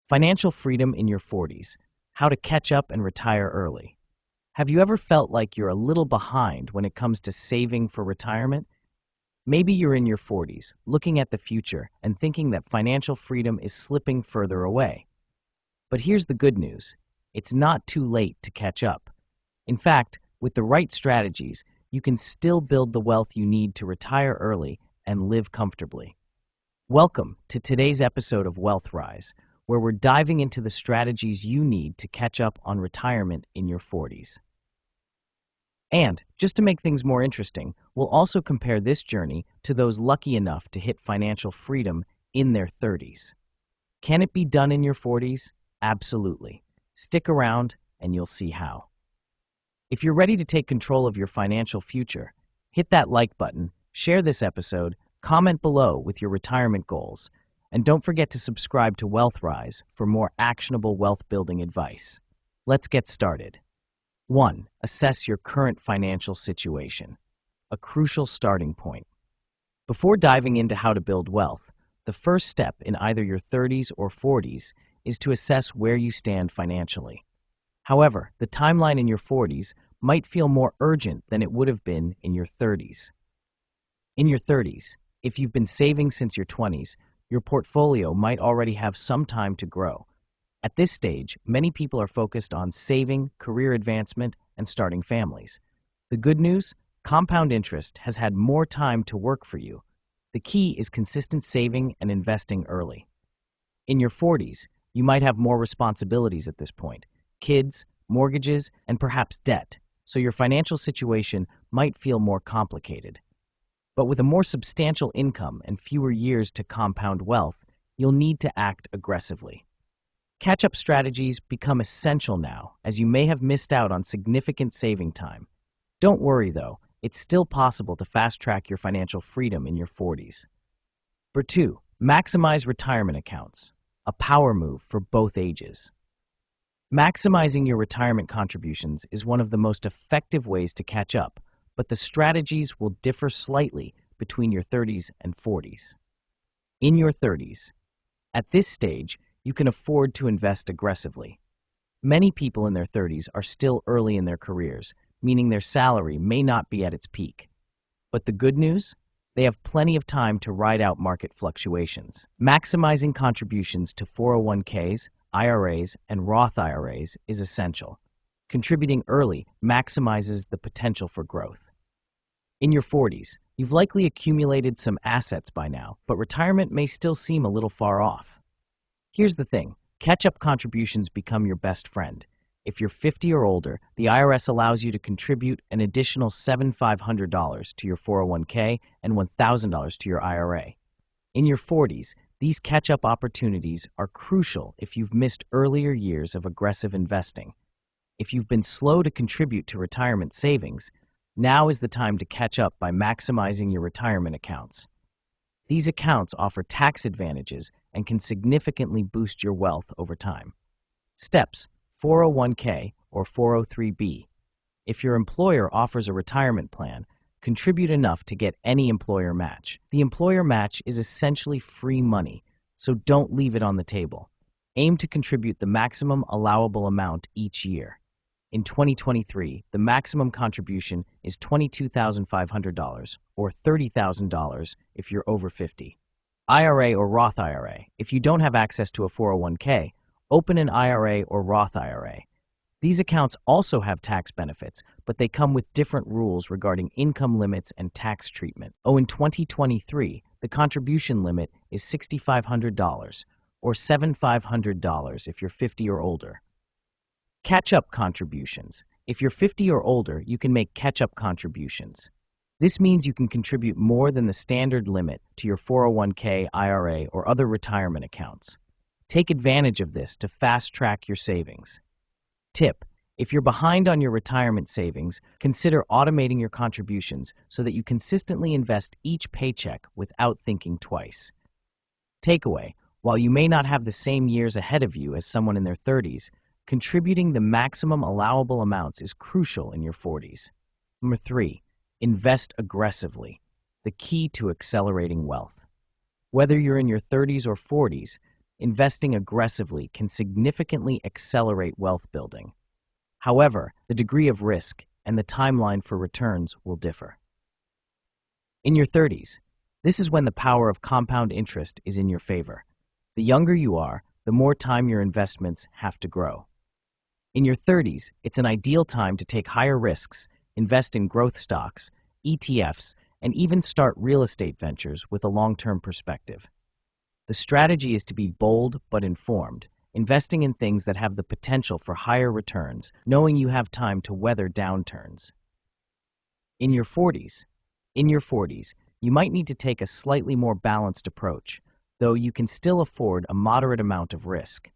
Financial freedom in your 40s, how to catch up and retire early. Have you ever felt like you're a little behind when it comes to saving for retirement? Maybe you're in your 40s, looking at the future and thinking that financial freedom is slipping further away. But here's the good news. It's not too late to catch up. In fact, with the right strategies, you can still build the wealth you need to retire early and live comfortably. Welcome to today's episode of Wealth Rise, where we're diving into the strategies you need to catch up on retirement in your 40s. And, just to make things more interesting, we'll also compare this journey to those lucky enough to hit financial freedom in their 30s. Can it be done in your 40s? Absolutely. Stick around and you'll see how. If you're ready to take control of your financial future, hit that like button, share this episode, comment below with your retirement goals, and don't forget to subscribe to Wealth Rise for more actionable wealth-building advice. Let's get started. 1. Assess your current financial situation. A crucial starting point. Before diving into how to build wealth, the first step in either your 30s or 40s is to assess where you stand financially. However, the timeline in your 40s might feel more urgent than it would have been in your 30s. In your 30s, if you've been saving since your 20s, your portfolio might already have some time to grow. At this stage, many people are focused on saving, career advancement, and starting families. The good news? Compound interest has had more time to work for you. The key is consistent saving and investing early. In your 40s, you might have more responsibilities at this point: kids, mortgages, and perhaps debt, so your financial situation might feel more complicated. But with a more substantial income and fewer years to compound wealth, you'll need to act aggressively. Catch-up strategies become essential now, as you may have missed out on significant saving time. Don't worry, though. It's still possible to fast-track your financial freedom in your 40s. Number 2. Maximize retirement accounts. A power move for both ages. Maximizing your retirement contributions is one of the most effective ways to catch up, but the strategies will differ slightly between your 30s and 40s. In your 30s, at this stage, you can afford to invest aggressively. Many people in their 30s are still early in their careers, meaning their salary may not be at its peak. But the good news? They have plenty of time to ride out market fluctuations. Maximizing contributions to 401ks, IRAs, and Roth IRAs is essential. Contributing early maximizes the potential for growth. In your 40s, you've likely accumulated some assets by now, but retirement may still seem a little far off. Here's the thing: catch-up contributions become your best friend. If you're 50 or older, the IRS allows you to contribute an additional $7,500 to your 401k and $1,000 to your IRA. In your 40s, these catch-up opportunities are crucial if you've missed earlier years of aggressive investing. If you've been slow to contribute to retirement savings, now is the time to catch up by maximizing your retirement accounts. These accounts offer tax advantages and can significantly boost your wealth over time. Steps: 401k or 403b. If your employer offers a retirement plan, contribute enough to get any employer match. The employer match is essentially free money, so don't leave it on the table. Aim to contribute the maximum allowable amount each year. In 2023, the maximum contribution is $22,500 or $30,000 if you're over 50. IRA or Roth IRA. If you don't have access to a 401k, open an IRA or Roth IRA. These accounts also have tax benefits, but they come with different rules regarding income limits and tax treatment. In 2023, the contribution limit is $6,500 or $7,500 if you're 50 or older. Catch-up contributions. If you're 50 or older, you can make catch-up contributions. This means you can contribute more than the standard limit to your 401k, IRA, or other retirement accounts. Take advantage of this to fast-track your savings. Tip: if you're behind on your retirement savings, consider automating your contributions so that you consistently invest each paycheck without thinking twice. Takeaway: while you may not have the same years ahead of you as someone in their 30s, contributing the maximum allowable amounts is crucial in your 40s. Number 3. Invest aggressively. The key to accelerating wealth. Whether you're in your 30s or 40s, investing aggressively can significantly accelerate wealth building. However, the degree of risk and the timeline for returns will differ. In your 30s, this is when the power of compound interest is in your favor. The younger you are, the more time your investments have to grow. In your 30s, it's an ideal time to take higher risks, invest in growth stocks, ETFs, and even start real estate ventures with a long-term perspective. The strategy is to be bold but informed, investing in things that have the potential for higher returns, knowing you have time to weather downturns. In your 40s, you might need to take a slightly more balanced approach, though you can still afford a moderate amount of risk.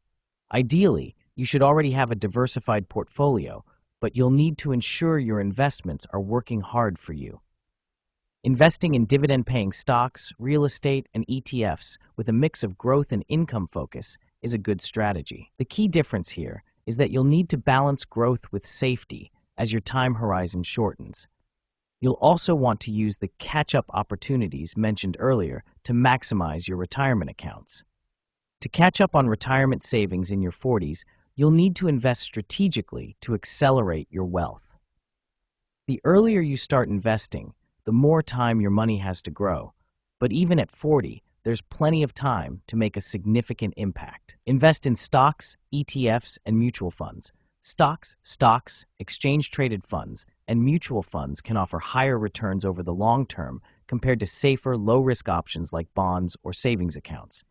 Ideally, you should already have a diversified portfolio, but you'll need to ensure your investments are working hard for you. Investing in dividend-paying stocks, real estate, and ETFs with a mix of growth and income focus is a good strategy. The key difference here is that you'll need to balance growth with safety as your time horizon shortens. You'll also want to use the catch-up opportunities mentioned earlier to maximize your retirement accounts. To catch up on retirement savings in your 40s, you'll need to invest strategically to accelerate your wealth. The earlier you start investing, the more time your money has to grow. But even at 40, there's plenty of time to make a significant impact. Invest in stocks, ETFs, and mutual funds. Stocks, exchange-traded funds, and mutual funds can offer higher returns over the long term compared to safer, low-risk options like bonds or savings accounts.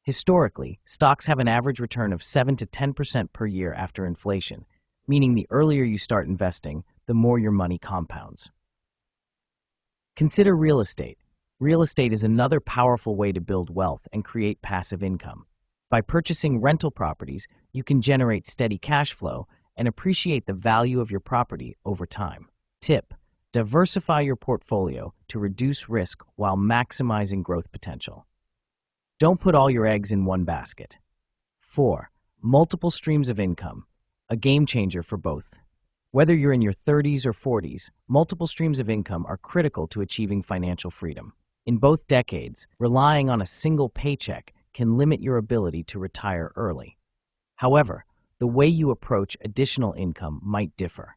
Historically, stocks have an average return of 7 to 10% per year after inflation, meaning the earlier you start investing, the more your money compounds. Consider real estate. Real estate is another powerful way to build wealth and create passive income. By purchasing rental properties, you can generate steady cash flow and appreciate the value of your property over time. Tip: diversify your portfolio to reduce risk while maximizing growth potential. Don't put all your eggs in one basket. 4. Multiple streams of income, a game changer for both. Whether you're in your 30s or 40s, multiple streams of income are critical to achieving financial freedom. In both decades, relying on a single paycheck can limit your ability to retire early. However, the way you approach additional income might differ.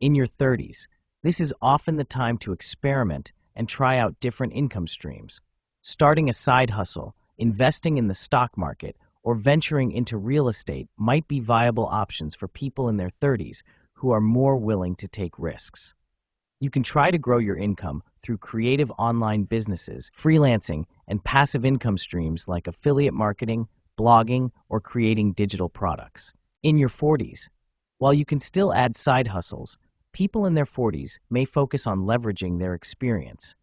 In your 30s, this is often the time to experiment and try out different income streams. Starting a side hustle, investing in the stock market, or venturing into real estate might be viable options for people in their 30s who are more willing to take risks. You can try to grow your income through creative online businesses, freelancing, and passive income streams like affiliate marketing, blogging, or creating digital products. In your 40s, while you can still add side hustles, people in their 40s may focus on leveraging their experience.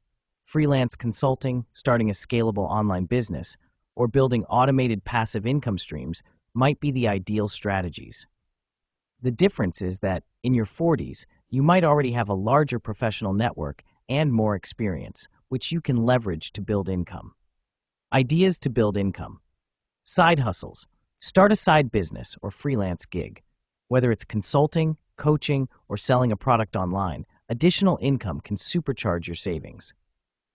Freelance consulting, starting a scalable online business, or building automated passive income streams might be the ideal strategies. The difference is that, in your 40s, you might already have a larger professional network and more experience, which you can leverage to build income. Ideas to build income. Side hustles. Start a side business or freelance gig. Whether it's consulting, coaching, or selling a product online, additional income can supercharge your savings.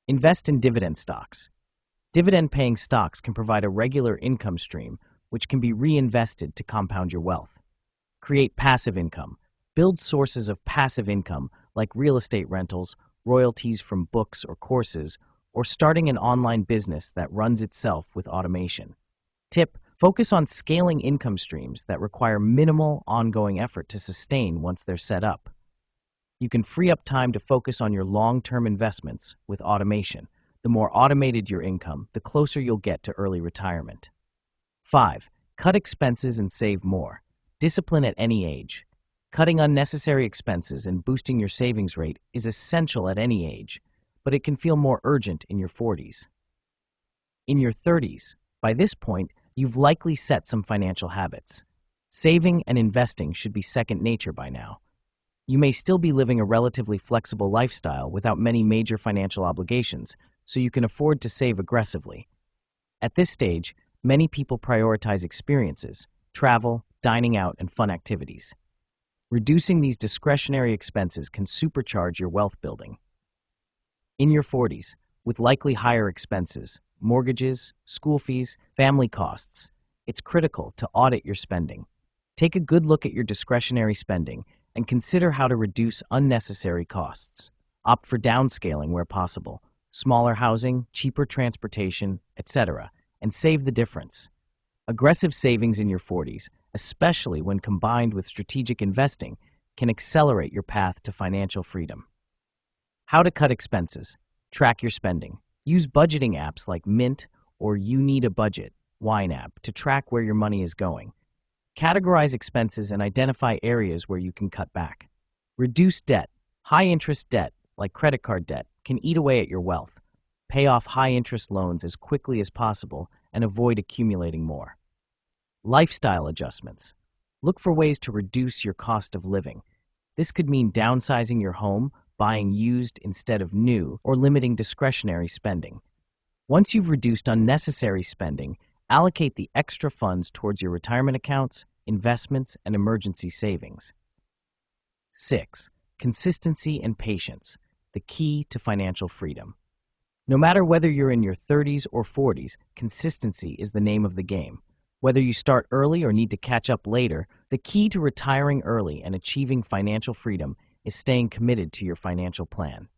Invest in dividend stocks. Dividend-paying stocks can provide a regular income stream, which can be reinvested to compound your wealth. Create passive income. Build sources of passive income like real estate rentals, royalties from books or courses, or starting an online business that runs itself with automation. Tip: focus on scaling income streams that require minimal ongoing effort to sustain once they're set up. You can free up time to focus on your long-term investments with automation. The more automated your income, the closer you'll get to early retirement. 5. Cut expenses and save more. Discipline at any age. Cutting unnecessary expenses and boosting your savings rate is essential at any age, but it can feel more urgent in your 40s. In your 30s, by this point, you've likely set some financial habits. Saving and investing should be second nature by now. You may still be living a relatively flexible lifestyle without many major financial obligations, so you can afford to save aggressively. At this stage, many people prioritize experiences, travel, dining out, and fun activities. Reducing these discretionary expenses can supercharge your wealth building. In your 40s, with likely higher expenses, mortgages, school fees, family costs. It's critical to audit your spending. Take a good look at your discretionary spending and consider how to reduce unnecessary costs. Opt for downscaling where possible, smaller housing, cheaper transportation, etc., and save the difference. Aggressive savings in your 40s, especially when combined with strategic investing, can accelerate your path to financial freedom. How to cut expenses. Track your spending. Use budgeting apps like Mint or You Need a Budget, YNAB, to track where your money is going. Categorize expenses and identify areas where you can cut back. Reduce debt. High-interest debt, like credit card debt, can eat away at your wealth. Pay off high-interest loans as quickly as possible and avoid accumulating more. Lifestyle adjustments. Look for ways to reduce your cost of living. This could mean downsizing your home, buying used instead of new, or limiting discretionary spending. Once you've reduced unnecessary spending, allocate the extra funds towards your retirement accounts, investments, and emergency savings. 6. Consistency and patience, the key to financial freedom. No matter whether you're in your 30s or 40s, consistency is the name of the game. Whether you start early or need to catch up later, the key to retiring early and achieving financial freedom is staying committed to your financial plan.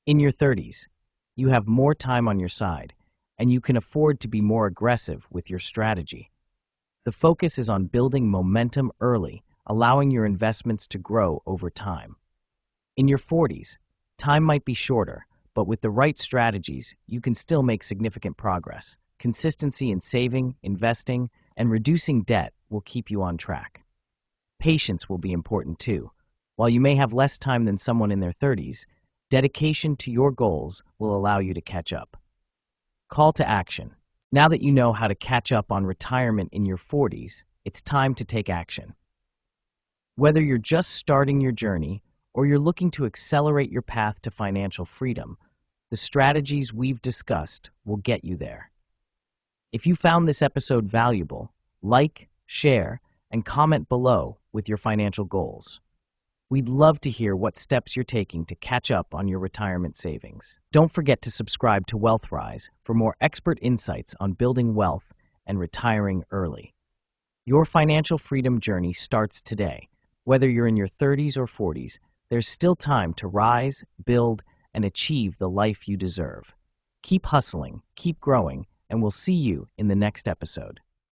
In your 30s, you have more time on your side, and you can afford to be more aggressive with your strategy. The focus is on building momentum early, allowing your investments to grow over time. In your 40s, time might be shorter, but with the right strategies, you can still make significant progress. Consistency in saving, investing, and reducing debt will keep you on track. Patience will be important too. While you may have less time than someone in their 30s, dedication to your goals will allow you to catch up. Call to action. Now that you know how to catch up on retirement in your 40s, it's time to take action. Whether you're just starting your journey or you're looking to accelerate your path to financial freedom, the strategies we've discussed will get you there. If you found this episode valuable, like, share, and comment below with your financial goals. We'd love to hear what steps you're taking to catch up on your retirement savings. Don't forget to subscribe to WealthRise for more expert insights on building wealth and retiring early. Your financial freedom journey starts today. Whether you're in your 30s or 40s, there's still time to rise, build, and achieve the life you deserve. Keep hustling, keep growing, and we'll see you in the next episode.